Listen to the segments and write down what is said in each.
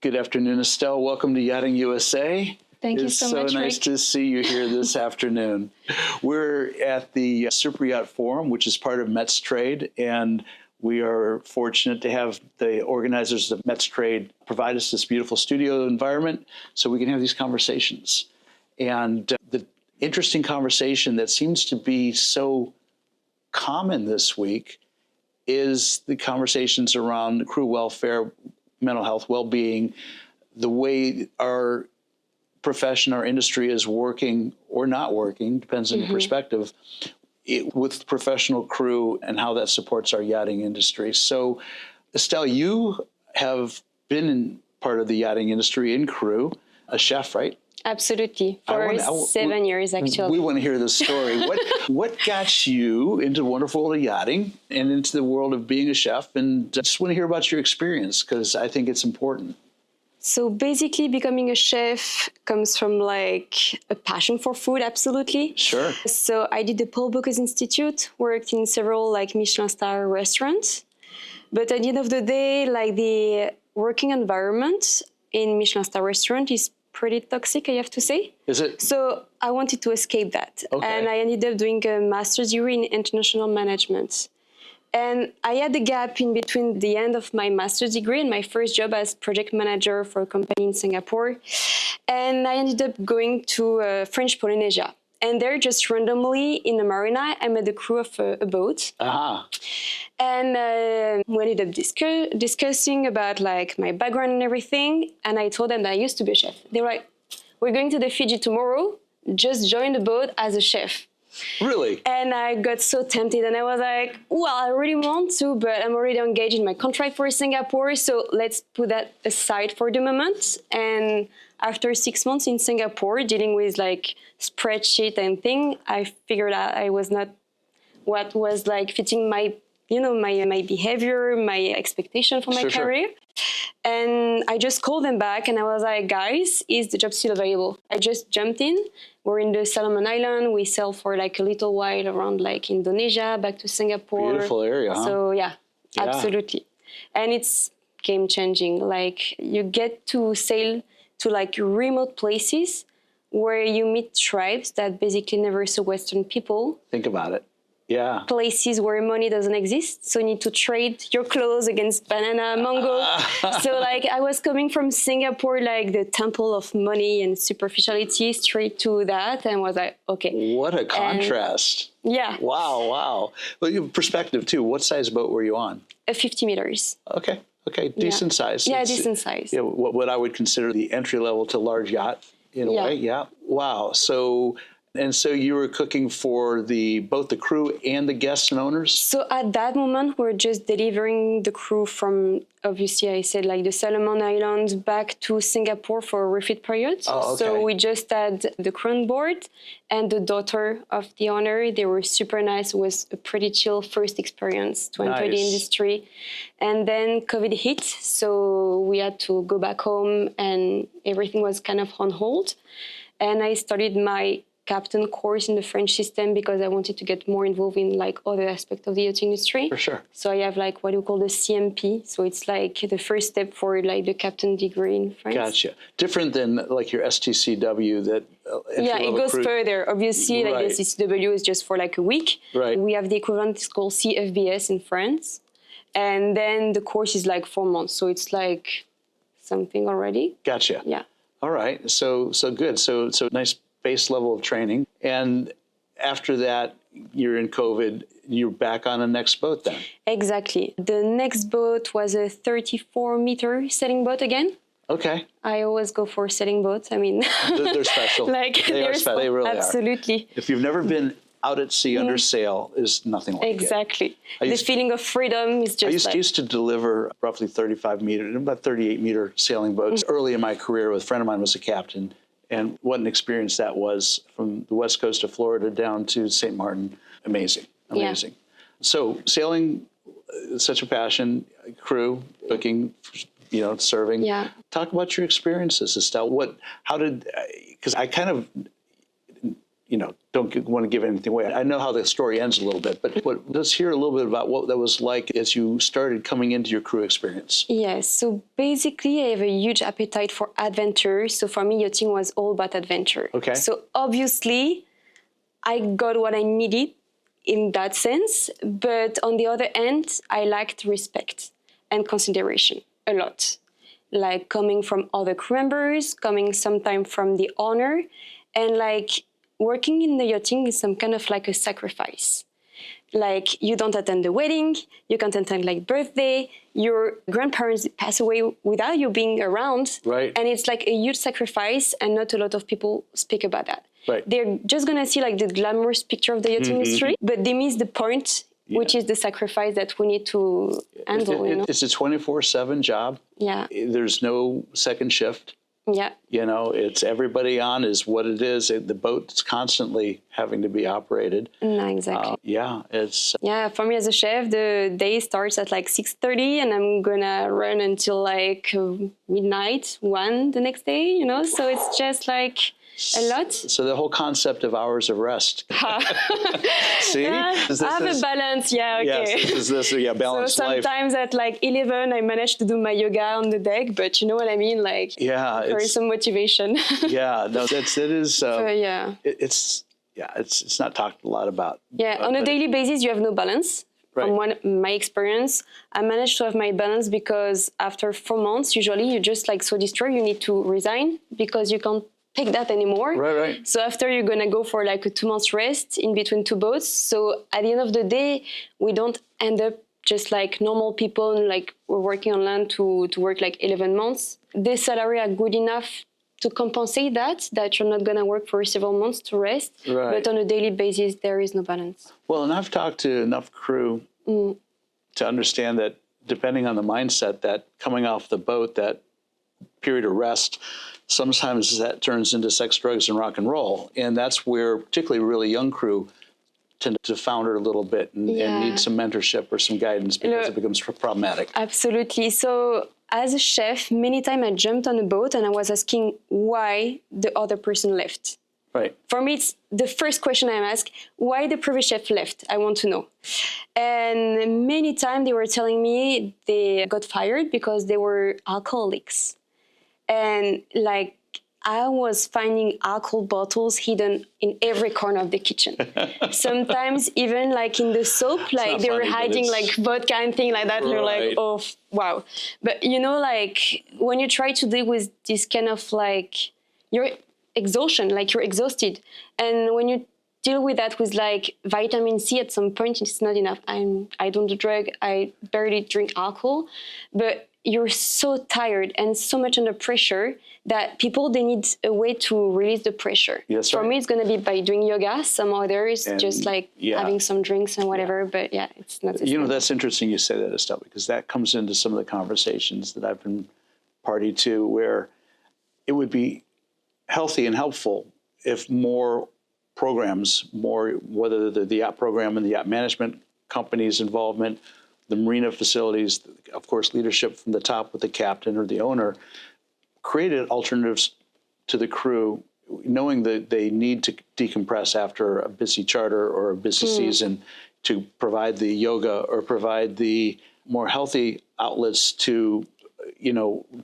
Good afternoon, Estelle. Welcome to Yachting USA. Thank you so much, It's so nice Rick. to see you here this afternoon. We're at the Super Yacht Forum, which is part of Mets Trade, and we are fortunate to have the organizers of Mets Trade provide us this beautiful studio environment so we can have these conversations. And the interesting conversation that seems to be so common this week is the conversations around crew welfare, mental health, well-being, the way our profession, our industry is working or not working, depends on your perspective, with professional crew and how that supports our yachting industry. So, Estelle, you have been part of the yachting industry in crew, a chef, right? Absolutely. For 7 years, actually. We want to hear the story. What got you into the wonderful world of yachting and into the world of being a chef? And I just want to hear about your experience because I think it's important. So basically, becoming a chef comes from like a passion for food, absolutely. Sure. So I did the Paul Bocuse Institute, worked in several like Michelin star restaurants. But at the end of the day, like the working environment in Michelin star restaurant is pretty toxic, I have to say. Is it? So I wanted to escape that. Okay. And I ended up doing a master's degree in international management. And I had a gap in between the end of my master's degree and my first job as project manager for a company in Singapore. And I ended up going to French Polynesia. And there, just randomly in a marina, I met the crew of a boat. Uh-huh. And we ended up discussing about like my background and everything. And I told them that I used to be a chef. They were like, "We're going to the Fiji tomorrow. Just join the boat as a chef." Really? And I got so tempted, and I was like, well, I really want to, but I'm already engaged in my contract for Singapore, so let's put that aside for the moment. And after 6 months in Singapore, dealing with like spreadsheet and thing, I figured out I was not what was like fitting my, my behavior, my expectation for my career. And I just called them back and I was like, guys, is the job still available? I just jumped in. We're in the Solomon Island. We sail for like a little while around like Indonesia, back to Singapore. Beautiful area, huh? So yeah, absolutely. And it's game changing. Like you get to sail to like remote places where you meet tribes that basically never saw Western people. Think about it. Yeah. Places where money doesn't exist, so you need to trade your clothes against banana, mango. So like I was coming from Singapore, like the temple of money and superficiality, straight to that, and was like, okay. What a contrast. And, yeah. Wow. Well, you have perspective too. What size boat were you on? 50 meters. Okay. Decent size. Yeah, decent size. Yeah, what I would consider the entry level to large yacht in a way. Yeah. Wow. So you were cooking for both the crew and the guests and owners? So at that moment, we're just delivering the crew from, obviously, I said like the Solomon Islands back to Singapore for a refit period. Oh, okay. So we just had the crew on board and the daughter of the owner. They were super nice. It was a pretty chill first experience to enter the industry. And then COVID hit, so we had to go back home and everything was kind of on hold. And I started my captain course in the French system because I wanted to get more involved in like other aspects of the yacht industry. For sure. So I have like what you call the CMP. So it's like the first step for like the captain degree in France. Gotcha. Different than like your STCW that. Yeah, it goes further. Obviously, like the CCW is just for like a week. Right. We have the equivalent, it's called CFBS in France. And then the course is like 4 months. So it's like something already. Gotcha. Yeah. All right. So good. So nice base level of training. And after that, you're in COVID, you're back on the next boat then? Exactly. The next boat was a 34-meter sailing boat again. Okay. I always go for sailing boats. I mean, they're special. They are special. They really absolutely. Are. If you've never been out at sea under sail, is nothing like it. Exactly. The feeling of freedom is just I used to deliver roughly 35-meter, about 38-meter sailing boats. Early in my career, a friend of mine was a captain. And what an experience that was from the west coast of Florida down to St. Martin. Amazing. Yeah. So sailing, such a passion, crew, cooking, serving. Yeah. Talk about your experiences, Estelle. Because I kind of, want to give anything away. I know how the story ends a little bit, but let's hear a little bit about what that was like as you started coming into your crew experience. Yes, so basically I have a huge appetite for adventure. So for me, yachting was all about adventure. Okay. So obviously I got what I needed in that sense, but on the other hand, I liked respect and consideration a lot. Like coming from other crew members, coming sometime from the owner, and like working in the yachting is some kind of like a sacrifice. Like you don't attend the wedding, you can't attend like birthday, your grandparents pass away without you being around. Right. And it's like a huge sacrifice, and not a lot of people speak about that. Right. They're just gonna see like the glamorous picture of the yachting industry, but they miss the point, which is the sacrifice that we need to handle. It's a 24/7 job. Yeah. There's no second shift. Yeah. It's everybody on is what it is. The boat's constantly having to be operated. No, exactly. Yeah, for me as a chef, the day starts at like 6:30 and I'm gonna run until like midnight, 1 the next day, So it's just like a lot. So the whole concept of hours of rest. See? I have a balance, okay. Yes, this is balanced so life. sometimes at like 11, I manage to do my yoga on the deck, but you know what I mean? Like, there is some motivation. It's not talked a lot about. Yeah, on a daily basis, you have no balance. Right. From my experience, I managed to have my balance because after 4 months, usually you're just like so destroyed, you need to resign because you can't take that anymore. Right. So after you're gonna go for like a 2 months rest in between two boats. So at the end of the day, we don't end up just like normal people, like we're working on land to work like 11 months. The salary are good enough to compensate that you're not gonna work for several months to rest. Right. But on a daily basis, there is no balance. Well, and I've talked to enough crew to understand that depending on the mindset, that coming off the boat, that period of rest, sometimes that turns into sex, drugs, and rock and roll. And that's where particularly really young crew tend to founder a little bit and need some mentorship or some guidance because it becomes problematic. Absolutely. So as a chef, many times I jumped on a boat and I was asking why the other person left. Right. For me, it's the first question I'm asked, why the previous chef left? I want to know. And many times they were telling me they got fired because they were alcoholics. And like, I was finding alcohol bottles hidden in every corner of the kitchen. Sometimes even like in the soap, like they were hiding like vodka and things like that. And you're like, oh, wow. But like when you try to deal with this kind of like, your exhaustion, like you're exhausted. And when you deal with that with like vitamin C at some point, it's not enough. I don't do drug, I barely drink alcohol, but you're so tired and so much under pressure that people, they need a way to release the pressure. Yes, For me, it's going to be by doing yoga. Some others just like having some drinks and whatever, but it's not the same. That's interesting you say that, Estelle, because that comes into some of the conversations that I've been party to where it would be healthy and helpful if more programs, whether the yacht program and the yacht management company's involvement, the marina facilities, of course, leadership from the top with the captain or the owner, created alternatives to the crew, knowing that they need to decompress after a busy charter or a busy season, to provide the yoga or provide the more healthy outlets to,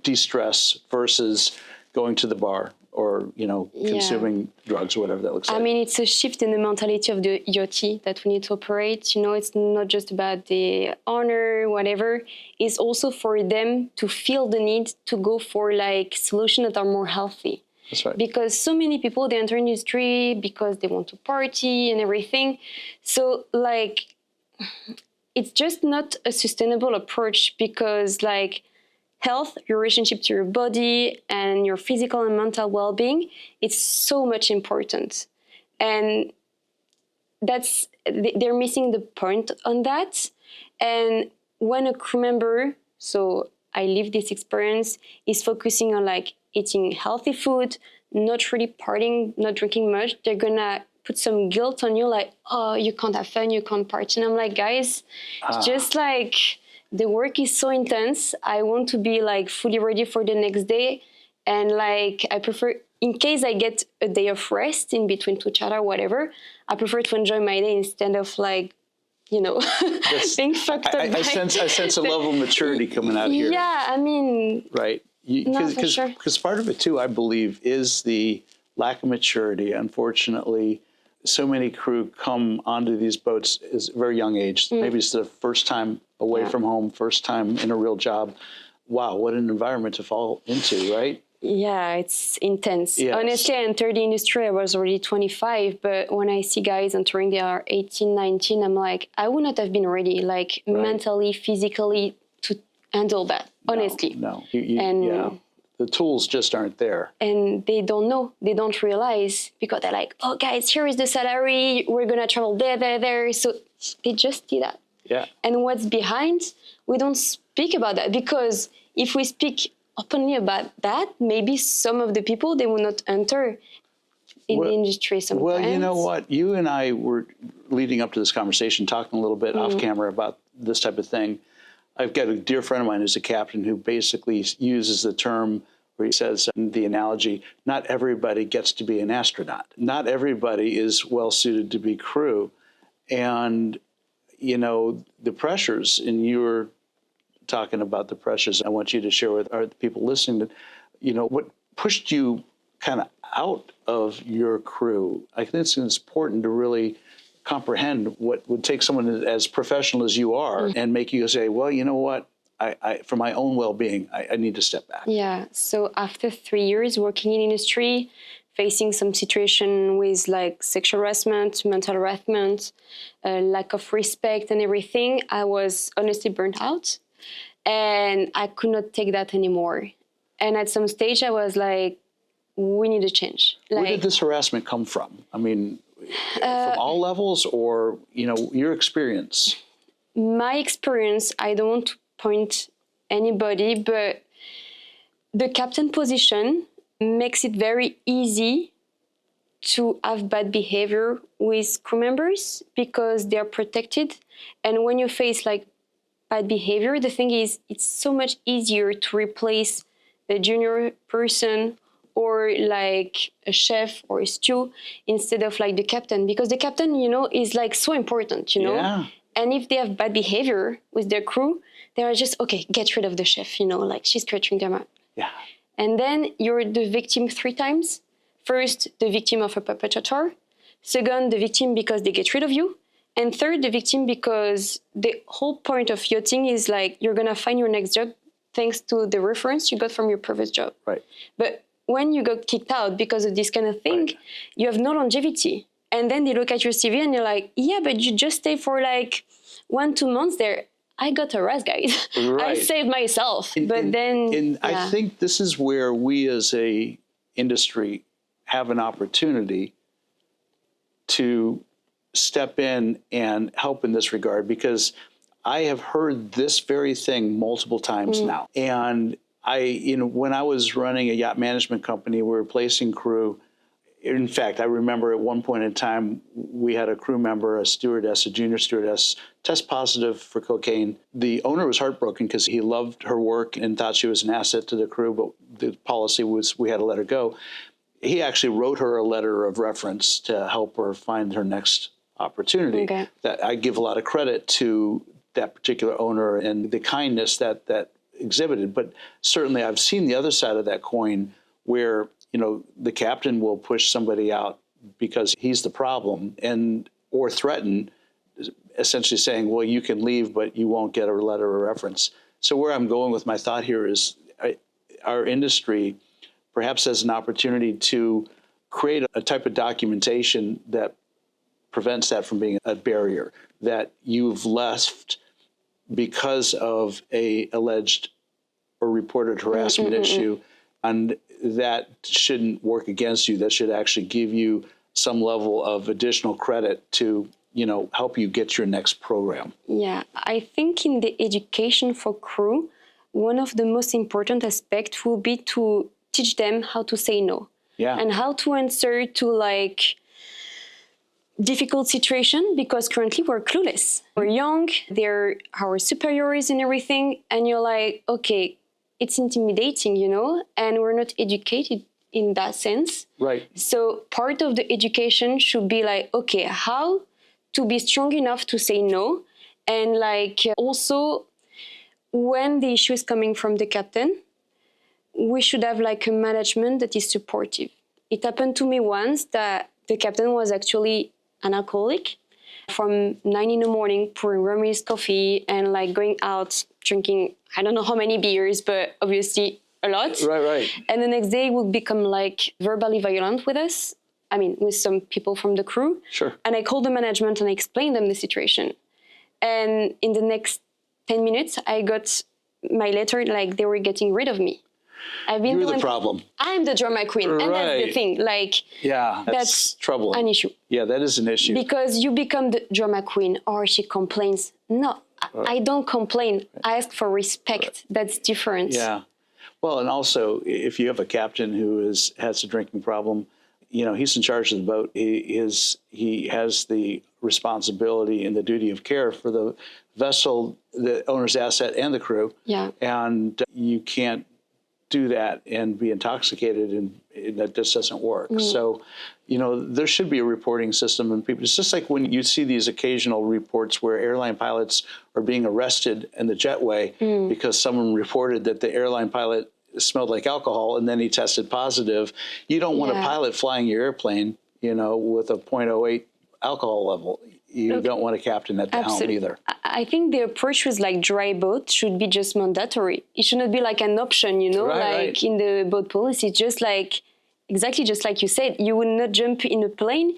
de-stress versus going to the bar or, consuming drugs or whatever that looks like. I mean, it's a shift in the mentality of the yachty that we need to operate. It's not just about the owner, whatever. It's also for them to feel the need to go for like solutions that are more healthy. That's right. Because so many people, they enter industry because they want to party and everything. So like, it's just not a sustainable approach because like, health, your relationship to your body, and your physical and mental well-being, it's so much important. And they're missing the point on that. And when a crew member, so I live this experience, is focusing on like eating healthy food, not really partying, not drinking much, they're gonna put some guilt on you like, oh, you can't have fun, you can't party. And I'm like, guys, it's just like, the work is so intense. I want to be like fully ready for the next day. And like, I prefer, in case I get a day of rest in between two charter, whatever, I prefer to enjoy my day instead of like, you know, being fucked up. I sense a level of maturity coming out here. Yeah, I mean, Right. No, for sure. Because part of it too, I believe, is the lack of maturity. Unfortunately, so many crew come onto these boats at a very young age. Maybe it's the first time away from home, first time in a real job. Wow, what an environment to fall into, right? yeah, it's intense. Yes. Honestly, I entered the industry, I was already 25, but when I see guys entering, they are 18, 19, I'm like, I would not have been ready, like mentally, physically, to handle that, honestly. No. And the tools just aren't there. and they don't know, they don't realize, because they're like, oh guys, here is the salary, we're gonna travel there. So they just did that. Yeah. And what's behind, we don't speak about that, because if we speak openly about that, maybe some of the people, they will not enter in the industry sometimes. Well, you know what? You and I were leading up to this conversation, talking a little bit off camera about this type of thing. I've got a dear friend of mine who's a captain who basically uses the term where he says, the analogy, not everybody gets to be an astronaut. Not everybody is well suited to be crew. And, you know, the pressures, and you were talking about the pressures, I want you to share with our people listening that, you know, what pushed you kind of out of your crew. I think it's important to really comprehend what would take someone as professional as you are and make you say, well, you know what, I for my own well-being, I need to step back. Yeah, so after 3 years working in industry, facing some situation with like sexual harassment, mental harassment, lack of respect and everything, I was honestly burnt out. And I could not take that anymore. And at some stage, I was like, we need a change. Like, where did this harassment come from? I mean, from all levels, or, you know, your experience? My experience, I don't want to point anybody, but the captain position makes it very easy to have bad behavior with crew members because they're protected. And when you face like bad behavior, the thing is, it's so much easier to replace a junior person or like a chef or a stew instead of like the captain, because the captain, you know, is like so important, you know. Yeah. And if they have bad behavior with their crew, they are just, okay, get rid of the chef, you know, like she's scratching them out. Yeah. And then you're the victim 3 times. First, the victim of a perpetrator. Second, the victim because they get rid of you. And third, the victim because the whole point of yachting is like you're going to find your next job thanks to the reference you got from your previous job. Right. But when you got kicked out because of this kind of thing, you have no longevity. And then they look at your CV and you're like, yeah, but you just stay for like 1-2 months there. I got harassed, guys. Right. I saved myself. I think this is where we as a industry have an opportunity to step in and help in this regard, because I have heard this very thing multiple times now. And when I was running a yacht management company, we were placing crew. In fact, I remember at one point in time, we had a crew member, a stewardess, a junior stewardess, test positive for cocaine. The owner was heartbroken because he loved her work and thought she was an asset to the crew, but the policy was we had to let her go. He actually wrote her a letter of reference to help her find her next opportunity. Okay. That I give a lot of credit to that particular owner and the kindness that exhibited. But certainly I've seen the other side of that coin where, you know, the captain will push somebody out because he's the problem or threaten, essentially saying, well, you can leave, but you won't get a letter of reference. So where I'm going with my thought here is our industry perhaps has an opportunity to create a type of documentation that prevents that from being a barrier, that you've left because of a alleged or reported harassment issue, and that shouldn't work against you. That should actually give you some level of additional credit to, you know, help you get your next program. Yeah, I think in the education for crew, one of the most important aspects will be to teach them how to say no. Yeah. And how to answer to like difficult situation, because currently we're clueless. We're young, they're our superiors and everything, and you're like, okay, it's intimidating, you know, and we're not educated in that sense. Right. So part of the education should be like, okay, how to be strong enough to say no, and like also when the issue is coming from the captain, we should have like a management that is supportive. It happened to me once that the captain was actually an alcoholic from 9 in the morning, pouring Rummy's coffee and like going out drinking, I don't know how many beers, but obviously a lot. Right. And the next day he would become like verbally violent with us. I mean, with some people from the crew. Sure. And I called the management and I explained them the situation. And in the next 10 minutes, I got my letter, like they were getting rid of me. You're the problem. I'm the drama queen. And that's the thing. Like, yeah, that's troubling. An issue. Yeah, that is an issue. Because you become the drama queen or she complains. No, I don't complain. I ask for respect. That's different. Yeah. Well, and also, if you have a captain who has a drinking problem, you know, he's in charge of the boat. He has the responsibility and the duty of care for the vessel, the owner's asset, and the crew. Yeah. And you can't do that and be intoxicated, and that just doesn't work. So, you know, there should be a reporting system, and people. It's just like when you see these occasional reports where airline pilots are being arrested in the jetway because someone reported that the airline pilot smelled like alcohol and then he tested positive. You don't want a pilot flying your airplane, you know, with a 0.08 alcohol level. You don't want a captain at the helm either. I think the approach with like dry boat should be just mandatory. It should not be like an option, you know, in the boat policy. Just like, exactly just like you said, you would not jump in a plane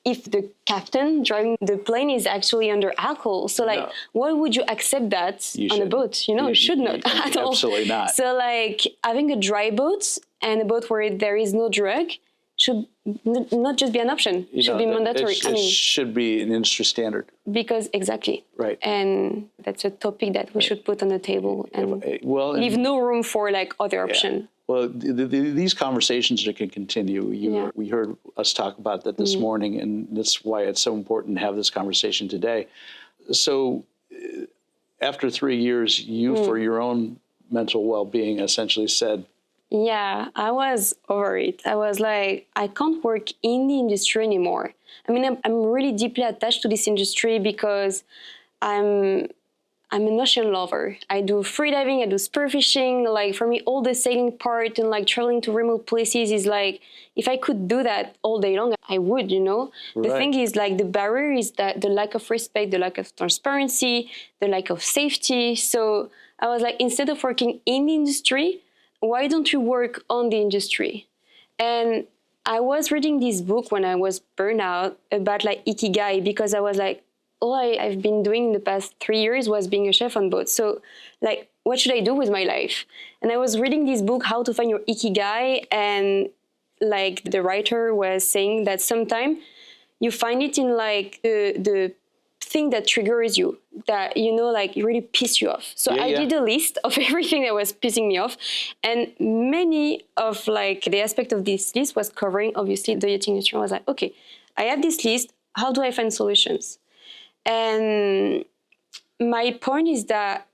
if the captain driving the plane is actually under alcohol. So like, why would you accept that on a boat? You know, you should not at all. Absolutely not. So like having a dry boat and a boat where there is no drug should not just be an option. It should be mandatory. It should be an industry standard. Because exactly. Right. And that's a topic that we should put on the table and leave no room for like other option. Well, these conversations are going to continue. We heard us talk about that this morning, and that's why it's so important to have this conversation today. So after 3 years, you, for your own mental well-being, essentially said, yeah, I was over it. I was like, I can't work in the industry anymore. I mean, I'm really deeply attached to this industry because I'm an ocean lover. I do freediving, I do spearfishing. Like for me, all the sailing part and like traveling to remote places is like, if I could do that all day long, I would, you know? The thing is like the barrier is that the lack of respect, the lack of transparency, the lack of safety. So I was like, instead of working in the industry, why don't you work on the industry? And I was reading this book when I was burned out about like ikigai, because I was like, all I've been doing in the past 3 years was being a chef on boat. So like, what should I do with my life? And I was reading this book, How to Find Your Ikigai. And like the writer was saying that sometimes you find it in like the thing that triggers you, that, you know, like it really piss you off. So I did a list of everything that was pissing me off. And many of like the aspect of this list was covering obviously the yachting industry. I was like, okay, I have this list. How do I find solutions? And my point is that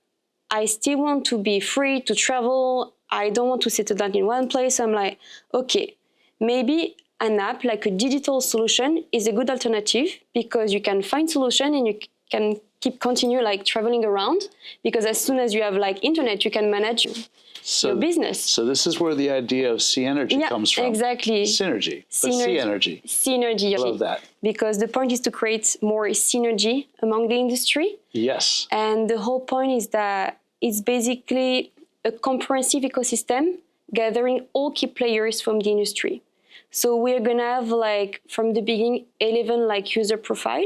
I still want to be free to travel. I don't want to settle down in one place. So I'm like, okay, maybe an app like a digital solution is a good alternative, because you can find solution and you can continue like traveling around, because as soon as you have like internet, you can manage your business. So this is where the idea of SEANERGY comes from. Exactly. Synergy, but SEANERGY. Synergy. I love that. Because the point is to create more synergy among the industry. Yes. And the whole point is that it's basically a comprehensive ecosystem gathering all key players from the industry. So we're gonna have like from the beginning 11 like user profile,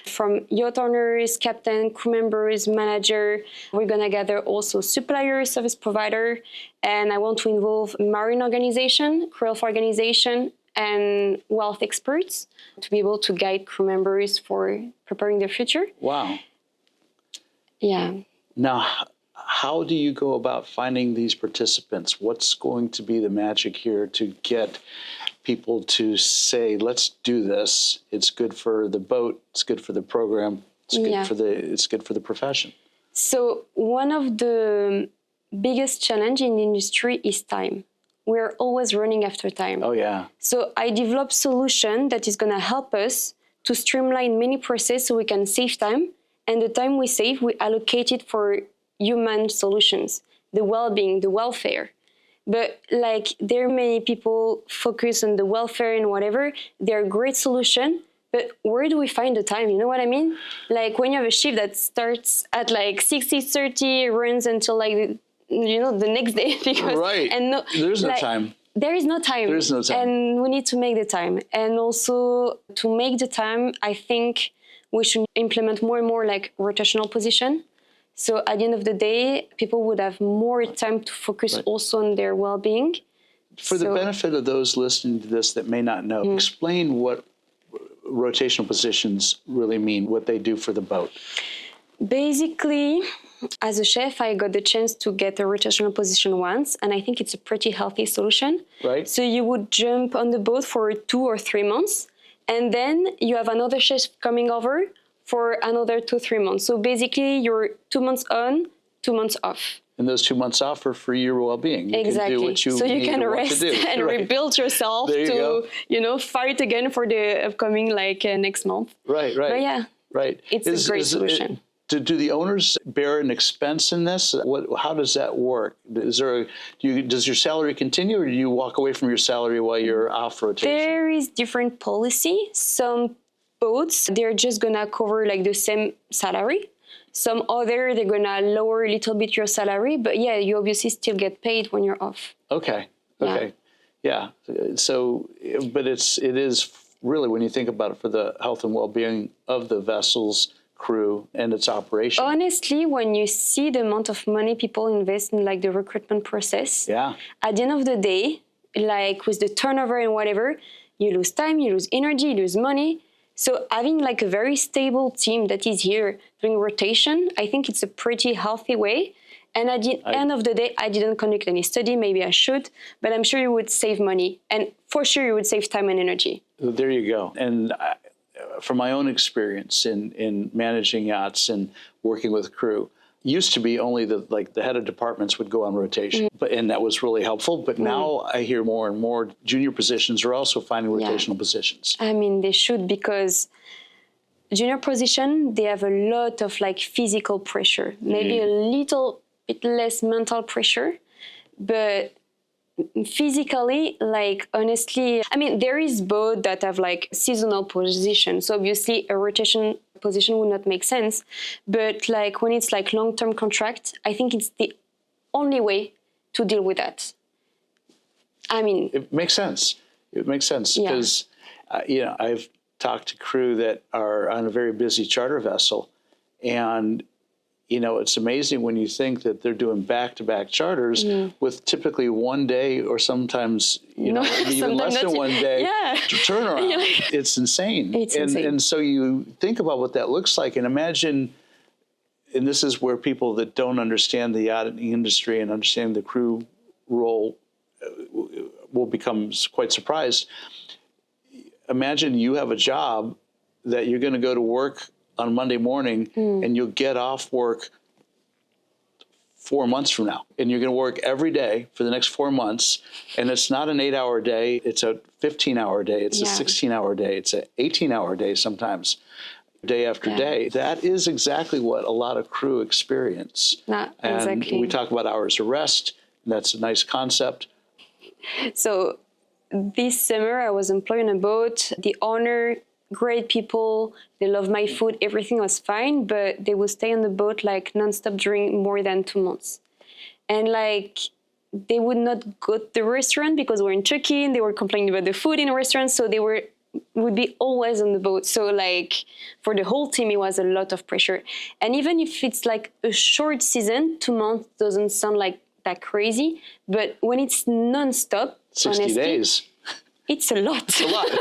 from yacht owners, captain, crew members, manager. We're gonna gather also suppliers, service provider, and I want to involve marine organization, crew health organization, and wealth experts to be able to guide crew members for preparing their future. Wow. Yeah. Now, how do you go about finding these participants? What's going to be the magic here to get people to say, let's do this. It's good for the boat. It's good for the program. It's good for the profession. So one of the biggest challenge in the industry is time. We're always running after time. Oh, yeah. So I developed solution that is going to help us to streamline many processes so we can save time. And the time we save, we allocate it for human solutions, the well-being, the welfare. But like there are many people focus on the welfare and whatever. They're a great solution, but where do we find the time? You know what I mean? Like when you have a shift that starts at like 6:30, runs until like the next day because Right. And there's no time. There is no time. There is no time. And we need to make the time. And also to make the time, I think we should implement more and more like rotational position. So at the end of the day, people would have more time to focus also on their well-being. For the benefit of those listening to this that may not know, explain what rotational positions really mean, what they do for the boat. Basically, as a chef, I got the chance to get a rotational position once, and I think it's a pretty healthy solution. Right. So you would jump on the boat for 2 or 3 months, and then you have another chef coming over for another 2-3 months. So basically, you're 2 months on, 2 months off. And those 2 months off are for your well-being. You exactly. can do what you so you need can to want rest to do. and rebuild yourself There you to, fight again for the upcoming next month. Right. But yeah, right. It's a great solution. Do the owners bear an expense in this? How does that work? Does your salary continue, or do you walk away from your salary while you're off rotation? There is different policy. Some boats, they're just gonna cover like the same salary. Some other, they're gonna lower a little bit your salary, but yeah, you obviously still get paid when you're off. Okay. Yeah. So, but it is really, when you think about it, for the health and well-being of the vessel's crew and its operation. Honestly, when you see the amount of money people invest in like the recruitment process, at the end of the day, like with the turnover and whatever, you lose time, you lose energy, you lose money. So having like a very stable team that is here doing rotation, I think it's a pretty healthy way. And at the end of the day, I didn't conduct any study, maybe I should, but I'm sure you would save money. And for sure you would save time and energy. There you go. And from my own experience in managing yachts and working with crew, used to be only the head of departments would go on rotation, and that was really helpful. But now I hear more and more junior positions are also finding rotational positions. I mean, they should, because junior position, they have a lot of like physical pressure, maybe a little bit less mental pressure, but physically, like honestly, I mean, there is boats that have like seasonal position. So obviously a rotation position would not make sense. But like when it's like long-term contract, I think it's the only way to deal with that. I mean, it makes sense. It makes sense because, I've talked to crew that are on a very busy charter vessel, and it's amazing when you think that they're doing back-to-back charters with typically 1 day or sometimes, even less than 1 day turnaround. It's insane. And so you think about what that looks like, and imagine, and this is where people that don't understand the yachting industry and understand the crew role will become quite surprised. Imagine you have a job that you're going to go to work on Monday morning, and you'll get off work 4 months from now. And you're going to work every day for the next 4 months. And it's not an 8-hour day. It's a 15-hour day. It's a 16-hour day. It's an 18-hour day sometimes, day after day. That is exactly what a lot of crew experience. And we talk about hours of rest. And that's a nice concept. So this summer, I was employed on a boat. The owner, great people, they love my food, everything was fine, but they would stay on the boat like nonstop during more than 2 months. And like, they would not go to the restaurant because we're in check-in, they were complaining about the food in the restaurant, so they would be always on the boat. So like, for the whole team, it was a lot of pressure. And even if it's like a short season, 2 months doesn't sound like that crazy, but when it's nonstop, 60 days. It's a lot. It's a lot.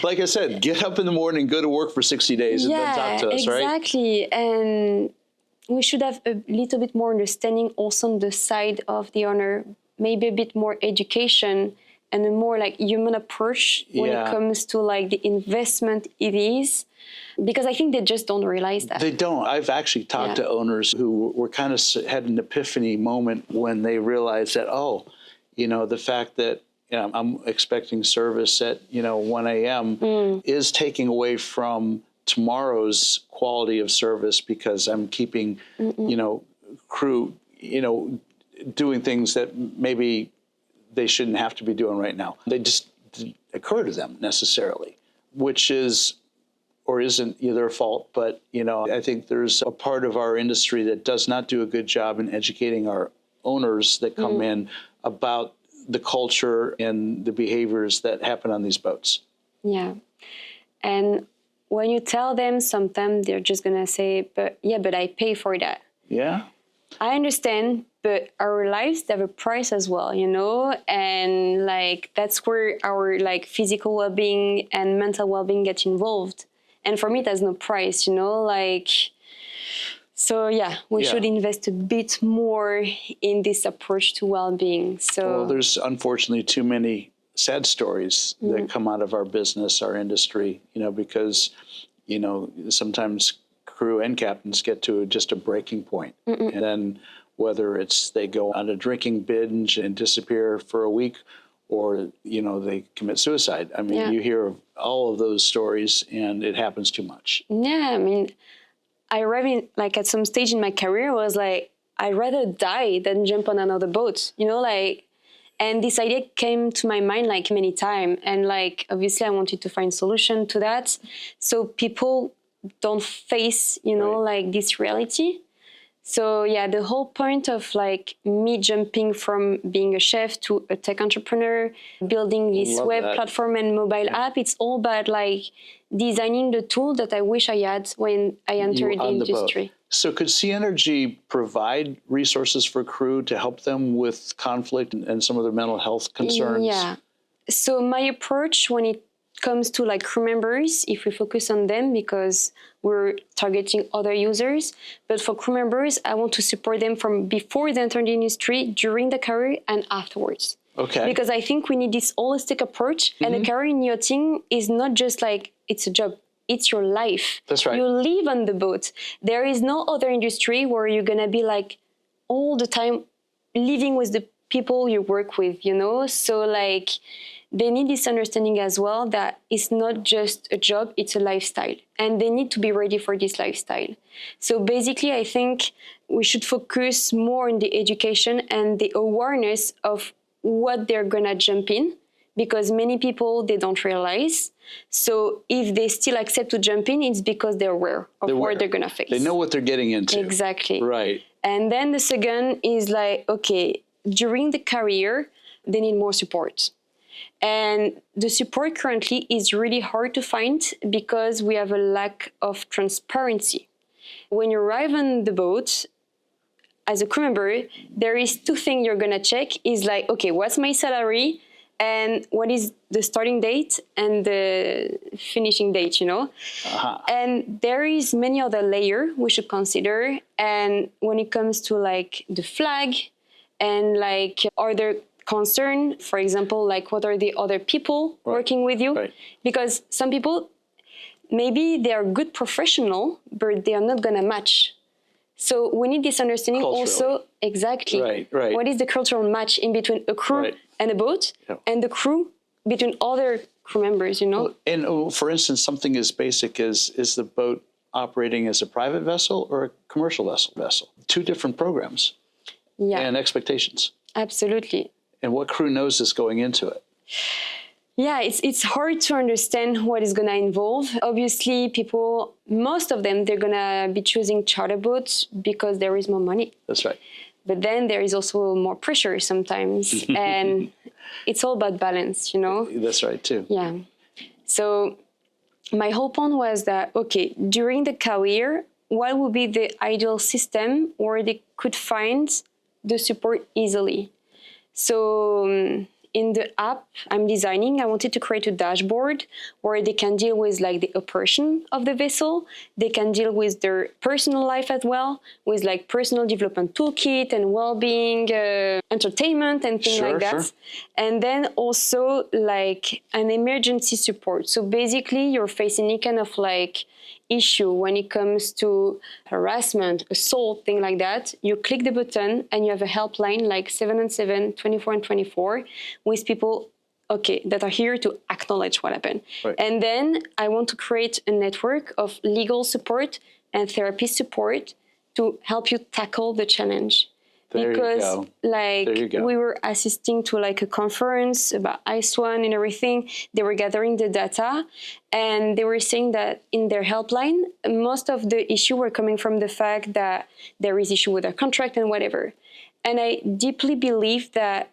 Like I said, get up in the morning, go to work for 60 days, and then talk to us, right? Exactly. And we should have a little bit more understanding also on the side of the owner, maybe a bit more education and a more like human approach when it comes to like the investment it is, because I think they just don't realize that. They don't. I've actually talked to owners who were kind of had an epiphany moment when they realized that, oh, you know, the fact that I'm expecting service at 1 a.m. is taking away from tomorrow's quality of service because I'm keeping crew doing things that maybe they shouldn't have to be doing right now. They just didn't occur to them necessarily, which is or isn't their fault. But, I think there's a part of our industry that does not do a good job in educating our owners that come in about the culture and the behaviors that happen on these boats. Yeah. And when you tell them, sometimes they're just going to say, but I pay for that. Yeah. I understand, but our lives have a price as well, and like that's where our like physical well-being and mental well-being get involved. And for me, it has no price, So we should invest a bit more in this approach to well-being. Well, there's unfortunately too many sad stories that come out of our business, our industry, because, sometimes crew and captains get to just a breaking point. And then whether it's they go on a drinking binge and disappear for a week, or, they commit suicide. I mean, you hear of all of those stories and it happens too much. Yeah, I mean, I arrived like at some stage in my career was like, I'd rather die than jump on another boat, and this idea came to my mind like many times. And like, obviously I wanted to find solution to that. So people don't face, like this reality. So the whole point of like me jumping from being a chef to a tech entrepreneur, building this platform and mobile app, it's all about like designing the tool that I wish I had when I entered the industry. So could SEANERGY provide resources for crew to help them with conflict and some of their mental health concerns? Yeah. So my approach when it comes to like crew members, if we focus on them because we're targeting other users, but for crew members, I want to support them from before they enter the industry, during the career, and afterwards. Okay. Because I think we need this holistic approach, and a career in yachting is not just like it's a job. It's your life. That's right. You live on the boat. There is no other industry where you're gonna be like all the time living with the people you work with, So like they need this understanding as well that it's not just a job, it's a lifestyle. And they need to be ready for this lifestyle. So basically, I think we should focus more on the education and the awareness of what they're gonna jump in, because many people, they don't realize. So if they still accept to jump in, it's because they're aware of what they're going to face. They know what they're getting into. Exactly. Right. And then the second is like, okay, during the career, they need more support. And the support currently is really hard to find because we have a lack of transparency. When you arrive on the boat, as a crew member, there is two things you're going to check is like, okay, what's my salary? And what is the starting date and the finishing date, And there is many other layers we should consider. And when it comes to like the flag and like other concern, for example, like what are the other people working with you? Right. Because some people, maybe they are good professional, but they are not going to match. So we need this understanding also. Exactly. Right. What is the cultural match in between a crew and a boat and the crew between other crew members, And for instance, something as basic as is the boat operating as a private vessel or a commercial vessel? Two different programs and expectations. Absolutely. And what crew knows is going into it. Yeah, it's hard to understand what is going to involve. Obviously, people, most of them, they're going to be choosing charter boats because there is more money. That's right. But then there is also more pressure sometimes. And it's all about balance, That's right, too. Yeah. So my whole point was that, okay, during the career, what would be the ideal system where they could find the support easily? So in the app I'm designing, I wanted to create a dashboard where they can deal with like the operation of the vessel. They can deal with their personal life as well, with like personal development toolkit and well-being, entertainment and things like that. Sure. And then also like an emergency support. So basically you're facing any kind of like issue when it comes to harassment, assault, thing like that, you click the button and you have a helpline like 717, 24 and 24 with people that are here to acknowledge what happened. Right. And then I want to create a network of legal support and therapy support to help you tackle the challenge. There because you go. like There you go. we were assisting to like a conference about IS1 and everything. They were gathering the data and they were saying that in their helpline, most of the issue were coming from the fact that there is issue with their contract and whatever. And I deeply believe that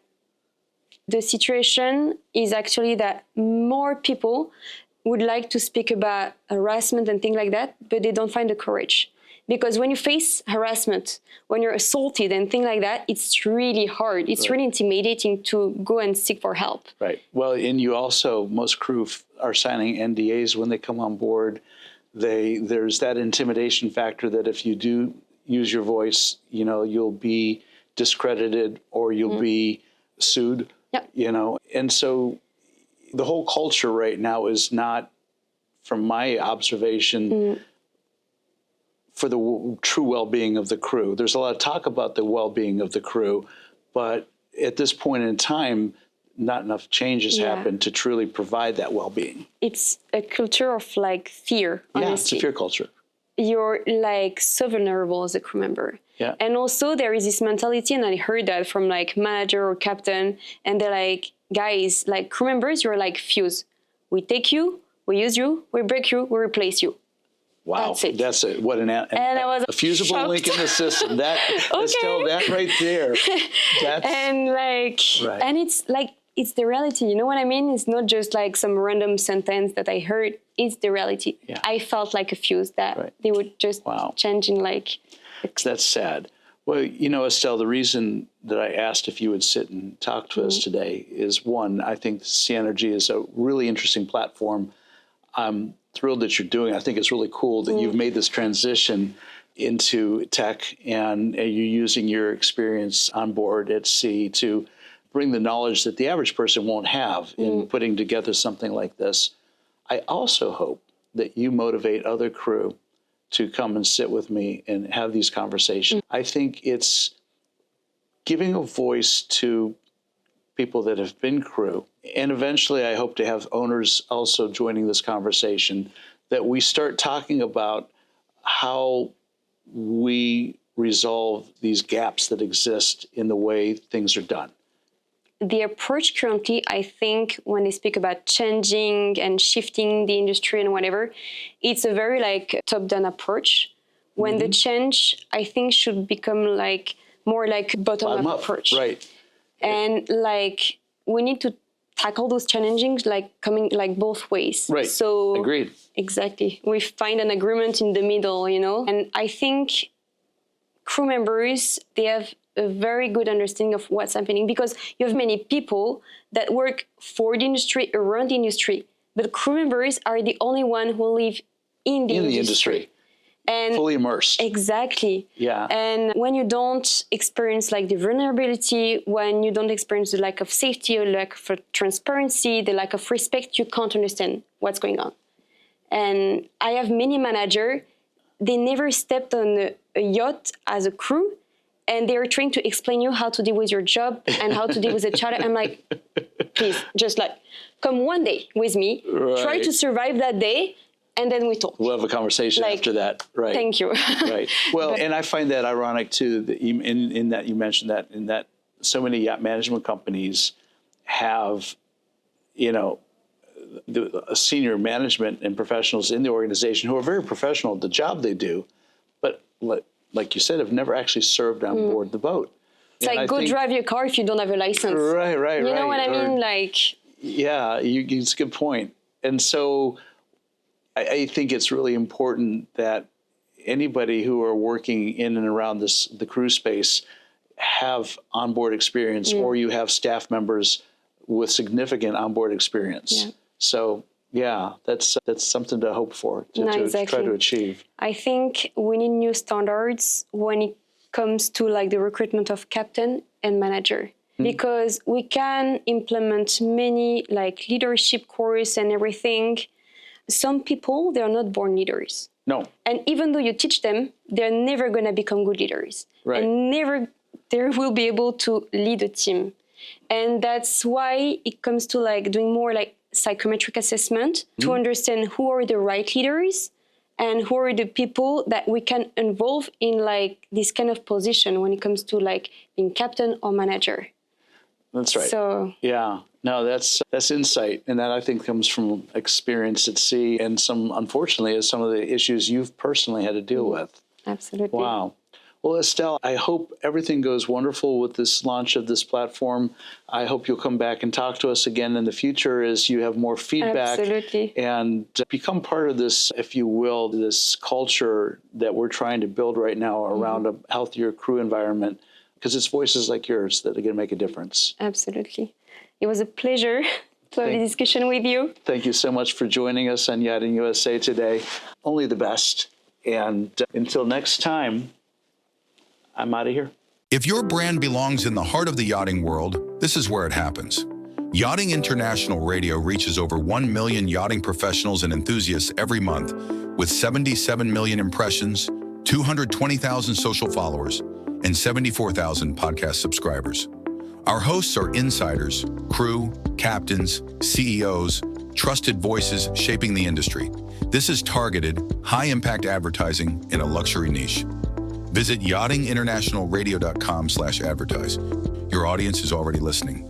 the situation is actually that more people would like to speak about harassment and things like that, but they don't find the courage. Because when you face harassment, when you're assaulted and things like that, it's really hard. It's really intimidating to go and seek for help. Right. Well, and you also, most crew are signing NDAs when they come on board. There's that intimidation factor that if you do use your voice, you know, you'll be discredited or you'll be sued. Yep. You know, and so the whole culture right now is not, from my observation, for the true well-being of the crew. There's a lot of talk about the well-being of the crew, but at this point in time, not enough changes happen to truly provide that well-being. It's a culture of like fear, honestly. Yeah, it's a fear culture. You're like so vulnerable as a crew member. Yeah. And also there is this mentality, and I heard that from like manager or captain, and they're like, guys, like crew members, you're like fuse. We take you, we use you, we break you, we replace you. Wow, that's it. What and I was a fusible shocked. link in the system. That Estelle, that right there. That's, and like, and it's like, it's the reality. You know what I mean? It's not just like some random sentence that I heard. It's the reality. Yeah. I felt like a fuse that they would just change in like. That's sad. Well, you know, Estelle, the reason that I asked if you would sit and talk to us today is, one, I think SEANERGY is a really interesting platform. I'm thrilled that you're doing it. I think it's really cool that you've made this transition into tech and you're using your experience on board at sea to bring the knowledge that the average person won't have in putting together something like this. I also hope that you motivate other crew to come and sit with me and have these conversations. I think it's giving a voice to people that have been crew. And eventually I hope to have owners also joining this conversation, that we start talking about how we resolve these gaps that exist in the way things are done. The approach currently, I think, when they speak about changing and shifting the industry and whatever, it's a very like top-down approach. When the change, I think, should become like more like bottom-up approach. Right. And like we need to tackle those challenges like coming like both ways. Right. So agreed. Exactly. We find an agreement in the middle, you know. And I think crew members, they have a very good understanding of what's happening, because you have many people that work for the industry, around the industry, but crew members are the only one who live in the industry. And fully immersed. Exactly. Yeah. And when you don't experience like the vulnerability, when you don't experience the lack of safety or lack of transparency, the lack of respect, you can't understand what's going on. And I have many managers, they never stepped on a yacht as a crew, and they're trying to explain you how to deal with your job and how to deal with a child. I'm like, please, just like, come one day with me, try to survive that day, and then we talk. We'll have a conversation after that. Right. Thank you. Right. Well, and I find that ironic too, that in that you mentioned that, in that so many yacht management companies have, you know, the senior management and professionals in the organization who are very professional at the job they do, but like you said, have never actually served on board the boat. It's like, go drive your car if you don't have a license. Right. You know what I mean? Like. Yeah, it's a good point. And so I think it's really important that anybody who are working in and around the crew space have onboard experience, or you have staff members with significant onboard experience. Yeah. So yeah, that's something to hope for, to try to achieve. I think we need new standards when it comes to like the recruitment of captain and manager, because we can implement many like leadership course and everything. Some people, they are not born leaders. No. And even though you teach them, they're never going to become good leaders. Right. And never they will be able to lead a team. And that's why it comes to like doing more like psychometric assessment to understand who are the right leaders and who are the people that we can involve in like this kind of position when it comes to like being captain or manager. That's right. So yeah, no, that's insight, and that I think comes from experience at sea, and unfortunately, is some of the issues you've personally had to deal with. absolutely. Wow. Well, Estelle, I hope everything goes wonderful with this launch of this platform. I hope you'll come back and talk to us again in the future as you have more feedback. Absolutely. And become part of this, if you will, this culture that we're trying to build right now around a healthier crew environment, because it's voices like yours that are going to make a difference. Absolutely. It was a pleasure to have a discussion with you. Thank you so much for joining us on Yachting USA today. Only the best. And until next time, I'm out of here. If your brand belongs in the heart of the yachting world, this is where it happens. Yachting International Radio reaches over 1 million yachting professionals and enthusiasts every month, with 77 million impressions, 220,000 social followers, and 74,000 podcast subscribers. Our hosts are insiders, crew, captains, CEOs, trusted voices shaping the industry. This is targeted, high-impact advertising in a luxury niche. Visit yachtinginternationalradio.com/advertise. Your audience is already listening.